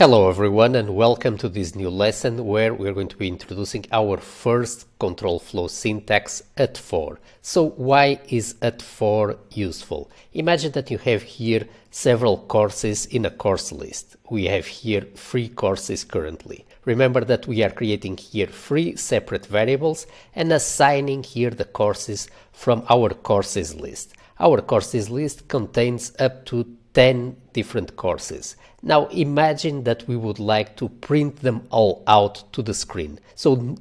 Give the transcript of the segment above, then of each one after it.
Hello everyone and welcome to this new lesson where we're going to be introducing our first control flow syntax at4. So why is at4 useful? Imagine that you have here several courses in a course list. We have here 3 courses currently. Remember that we are creating here 3 separate variables and assigning here the courses from our courses list. Our courses list contains up to 10 different courses. Now imagine that we would like to print them all out to the screen. So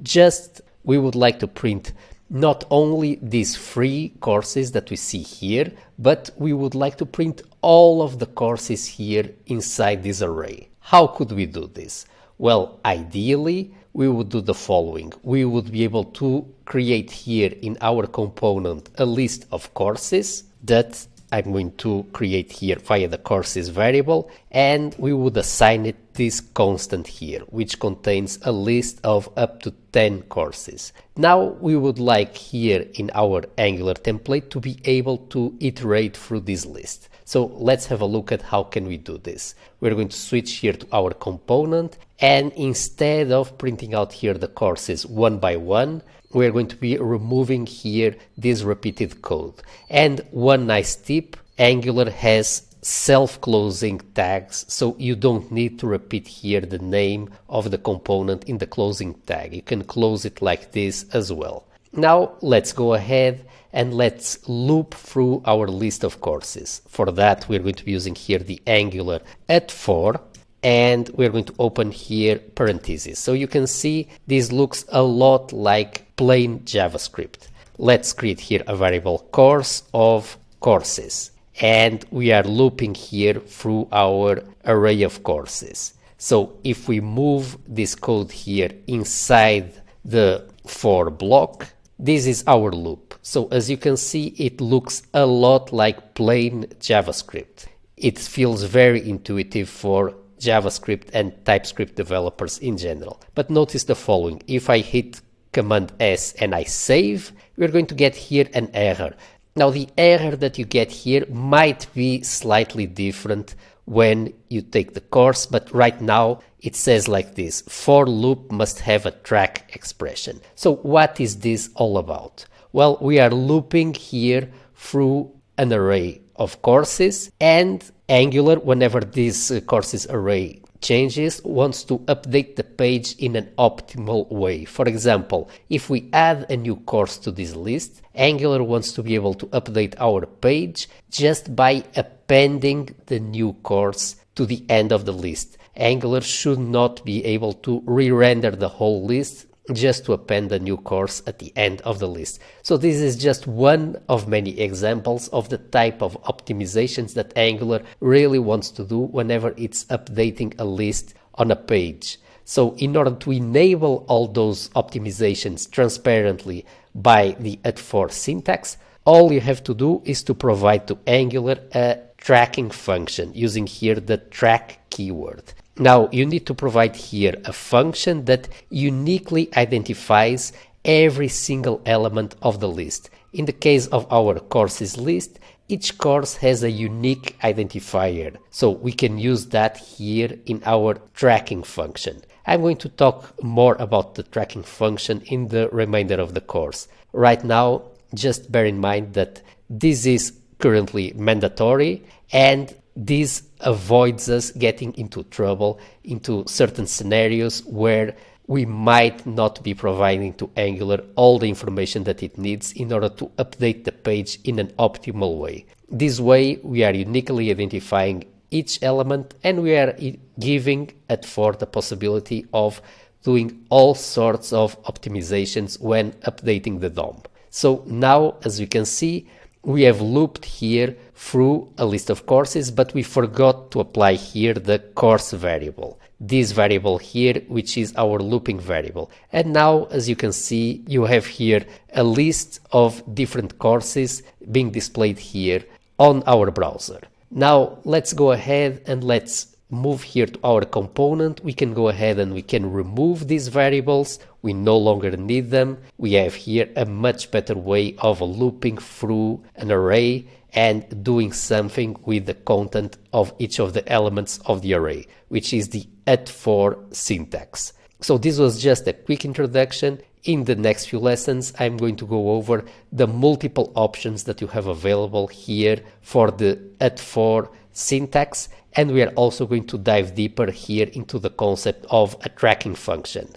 we would like to print not only these 3 courses that we see here, but we would like to print all of the courses here inside this array. How could we do this? Well, ideally, we would do the following. We would be able to create here in our component a list of courses that I'm going to create here via the courses variable, and we would assign it this constant here, which contains a list of up to 10 courses. Now we would like here in our Angular template to be able to iterate through this list. So let's have a look at how can we do this. We're going to switch here to our component, and instead of printing out here the courses one by one, we're going to be removing here this repeated code. And one nice tip, Angular has self-closing tags, so you don't need to repeat here the name of the component in the closing tag. You can close it like this as well. Now let's go ahead and let's loop through our list of courses. For that, we're going to be using here the Angular at4. And we're going to open here parentheses. So you can see this looks a lot like plain JavaScript. Let's create here a variable course of courses. And we are looping here through our array of courses. So if we move this code here inside the for block, this is our loop. So as you can see, it looks a lot like plain JavaScript. It feels very intuitive for JavaScript and TypeScript developers in general. But notice the following. If I hit Command S and I save, we're going to get here an error. Now the error that you get here might be slightly different when you take the course, but right now it says like this: for loop must have a track expression. So what is this all about? Well, we are looping here through an array of courses, and Angular, whenever this courses array changes, wants to update the page in an optimal way. For example, if we add a new course to this list, Angular wants to be able to update our page just by appending the new course to the end of the list. Angular should not be able to re-render the whole list just to append a new course at the end of the list. So this is just one of many examples of the type of optimizations that Angular really wants to do whenever it's updating a list on a page. So in order to enable all those optimizations transparently by the at4 syntax, all you have to do is to provide to Angular a tracking function using here the track keyword. Now you need to provide here a function that uniquely identifies every single element of the list. In the case of our courses list, each course has a unique identifier, so we can use that here in our tracking function. I'm going to talk more about the tracking function in the remainder of the course. Right now, just bear in mind that this is currently mandatory, and this avoids us getting into trouble into certain scenarios where we might not be providing to Angular all the information that it needs in order to update the page in an optimal way. This way, we are uniquely identifying each element, and we are giving at4 the possibility of doing all sorts of optimizations when updating the DOM. So now, as you can see, we have looped here through a list of courses, but we forgot to apply here the course variable. This variable here, which is our looping variable. And now, as you can see, you have here a list of different courses being displayed here on our browser. Now, let's go ahead and let's move here to our component, we can go ahead and we can remove these variables. We no longer need them. We have here a much better way of looping through an array and doing something with the content of each of the elements of the array, which is the @for syntax. So this was just a quick introduction. In the next few lessons, I'm going to go over the multiple options that you have available here for the @for syntax, and we are also going to dive deeper here into the concept of a tracking function.